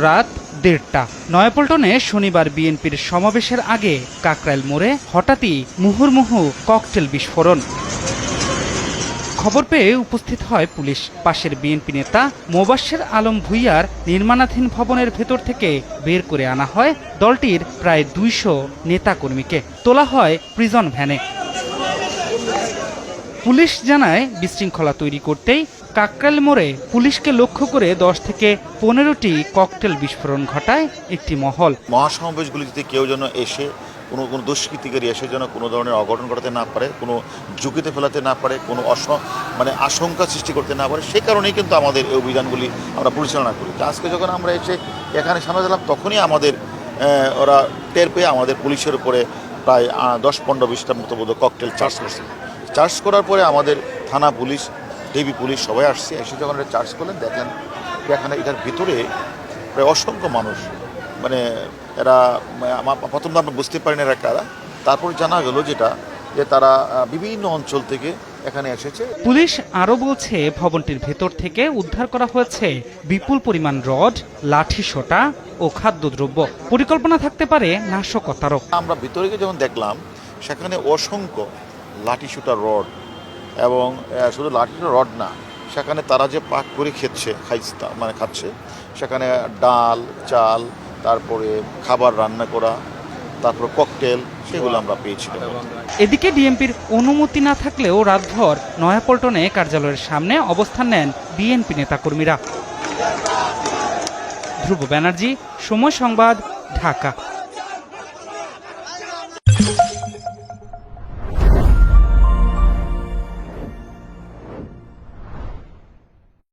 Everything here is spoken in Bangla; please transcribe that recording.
রাত 1:30টা। নয়াপল্টনে শনিবার বিএনপির সমাবেশের আগে কাকরাইল মোড়ে হঠাৎই মুহুর্মুহু ককটেল বিস্ফোরণ। খবর পেয়ে উপস্থিত হয় পুলিশ। পাশের বিএনপি নেতা মোবাশ্বের আলম ভূঁইয়ার নির্মাণাধীন ভবনের ভেতর থেকে বের করে আনা হয় দলটির প্রায় 200 নেতাকর্মীকে। তোলা হয় প্রিজন ভ্যানে। পুলিশ জানায়, বিশৃঙ্খলা তৈরি করতেই কাকরাইল মোড়ে পুলিশকে লক্ষ্য করে 10 থেকে 15টি ককটেল বিস্ফোরণ ঘটায় একটি মহল। মহাসমাবেশগুলিতে কেউ যেন এসে কোনো দুষ্কৃতিকারী এসে যেন কোনো ধরনের অঘটন ঘটাতে না পারে, কোনো ঝুঁকিতে ফেলাতে না পারে, কোনো আশঙ্কা সৃষ্টি করতে না পারে, সেই কারণেই কিন্তু আমাদের এই অভিযানগুলি আমরা পরিচালনা করি। আজকে যখন আমরা এসে এখানে সামনে দিলাম, তখনই আমাদের ওরা টের পেয়ে আমাদের পুলিশের উপরে প্রায় 10-15-20টার মতো বোধ ককটেল চার্জ করছে। চার্জ করার পরে আমাদের থানা পুলিশ, ডিবি পুলিশ সবাই আসছে। এসে যখন এটা চার্জ করলেন, দেখেন এখানে এটার ভিতরে প্রায় অসংখ্য মানুষ, এরা প্রথম আমরা বুঝতে পারি না এরা কারা। তারপর জানা গেল যে তারা বিভিন্ন অঞ্চল থেকে এখানে এসেছে। পুলিশ আরও বলছে, ভবনটির ভেতর থেকে উদ্ধার করা হয়েছে বিপুল পরিমাণ রড, লাঠিসোঁটা ও খাদ্যদ্রব্য। পরিকল্পনা থাকতে পারে নাশকতারও। আমরা ভিতরে গিয়ে যখন দেখলাম, সেখানে অসংখ্য লাঠিসোঁটা রড, এবং শুধু লাঠিসোঁটা রড না, সেখানে তারা যে পাক করে খাচ্ছে, সেখানে ডাল, চাল, তারপরে খাবার রান্না করা, তারপর ককটেল, সেগুলো আমরা পেয়েছিলাম। এদিকে ডিএমপির অনুমতি না থাকলেও রাতভর নয়াপল্টনে কার্যালয়ের সামনে অবস্থান নেন বিএনপি নেতাকর্মীরা। ধ্রুব ব্যানার্জি, সময় সংবাদ, ঢাকা।